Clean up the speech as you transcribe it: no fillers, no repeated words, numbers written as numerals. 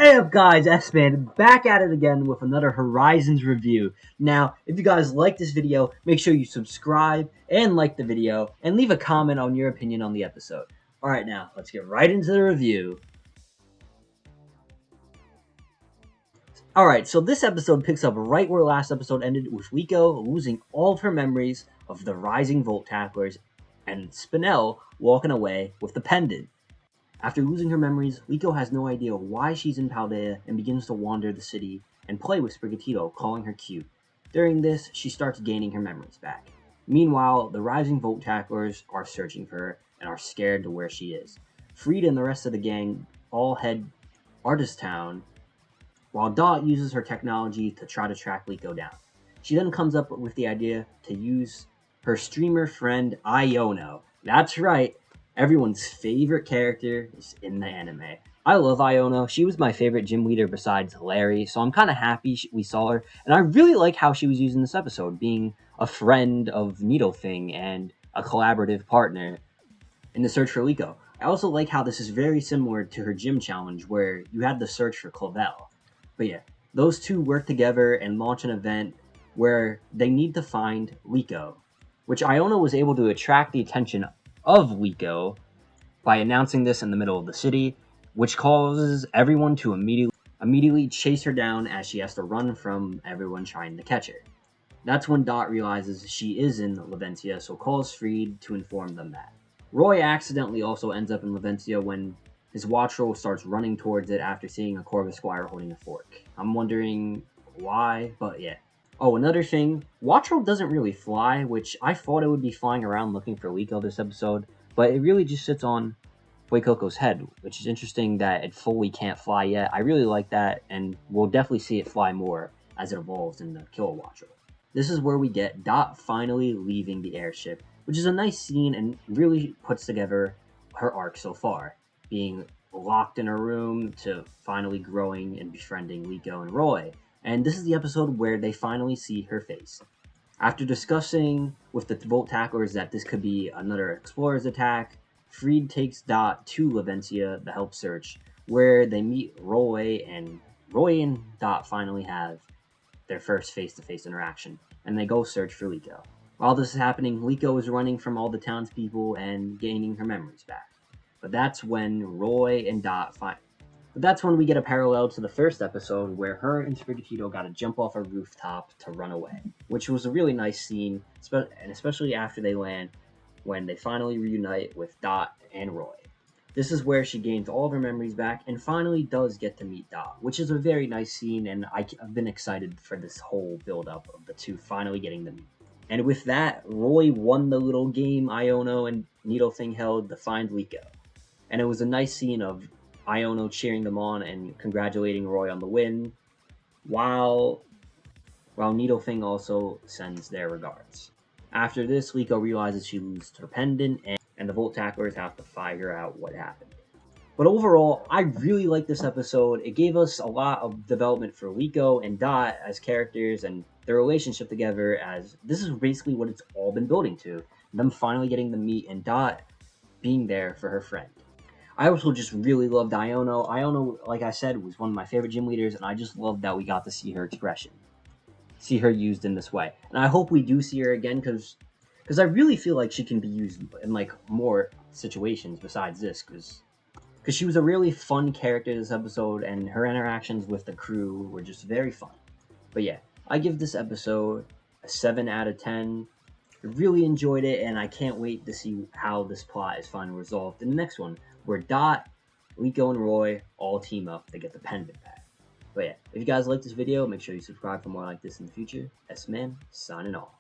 Hey up guys, S-Man, back at it again with another Horizons review. Now, if you guys like this video, make sure you subscribe and like the video, and leave a comment on your opinion on the episode. Alright now, let's get right into the review. Alright, so this episode picks up right where last episode ended, with Liko losing all of her memories of the Rising Volt Tacklers, and Spinel walking away with the pendant. After losing her memories, Liko has no idea why she's in Paldea and begins to wander the city and play with Sprigatito, calling her cute. During this, she starts gaining her memories back. Meanwhile, the Rising Volt Tacklers are searching for her and are scared to where she is. Frieda and the rest of the gang all head Artist Town, while Dot uses her technology to try to track Liko down. She then comes up with the idea to use her streamer friend Iono. That's right, everyone's favorite character is in the anime. I love Iono. She was my favorite gym leader besides Larry, so I'm kind of happy we saw her. And I really like how she was used in this episode, being a friend of Needlething and a collaborative partner in the search for Liko. I also like how this is very similar to her gym challenge, where you had the search for Clavel. But yeah, those two work together and launch an event where they need to find Liko, which Iono was able to attract the attention of Liko by announcing this in the middle of the city, which causes everyone to immediately chase her down as she has to run from everyone trying to catch her. That's when Dot realizes she is in Laventia, so calls Fried to inform them that. Roy accidentally also ends up in Laventia when his Wattrel starts running towards it after seeing a Corvus Squire holding a fork. I'm wondering why, but yeah. Oh, another thing, Wattrel doesn't really fly, which I thought it would be flying around looking for Liko this episode, but it really just sits on Fuecoco's head, which is interesting that it fully can't fly yet. I really like that, and we'll definitely see it fly more as it evolves in the Kill Wattrel. This is where we get Dot finally leaving the airship, which is a nice scene and really puts together her arc so far, being locked in her room to finally growing and befriending Liko and Roy. And this is the episode where they finally see her face. After discussing with the Volt Tacklers that this could be another Explorer's attack, Fried takes Dot to Laventia, the help search, where they meet Roy and Dot finally have their first face-to-face interaction, and they go search for Liko. While this is happening, Liko is running from all the townspeople and gaining her memories back. But that's when we get a parallel to the first episode where her and Sprigatito got to jump off a rooftop to run away, which was a really nice scene, and especially after they land, when they finally reunite with Dot and Roy. This is where she gains all of her memories back and finally does get to meet Dot, which is a very nice scene, and I've been excited for this whole build-up of the two finally getting to meet. And with that, Roy won the little game Iono and Needlething held to find Liko. And it was a nice scene of Iono cheering them on and congratulating Roy on the win, while Needlething also sends their regards. After this, Liko realizes she loses her pendant, and the Volt Tacklers have to figure out what happened. But overall, I really like this episode. It gave us a lot of development for Liko and Dot as characters and their relationship together, as this is basically what it's all been building to. Them finally getting to meet and Dot being there for her friend. I also just really loved Iono. Iono, like I said, was one of my favorite gym leaders, and I just loved that we got to see her expression. See her used in this way. And I hope we do see her again, because I really feel like she can be used in like more situations besides this, because she was a really fun character this episode, and her interactions with the crew were just very fun. But yeah, I give this episode a 7 out of 10. I really enjoyed it, and I can't wait to see how this plot is finally resolved in the next one, where Dot, Liko, and Roy all team up to get the pendant back. But yeah, if you guys like this video, make sure you subscribe for more like this in the future. S-Man, signing off.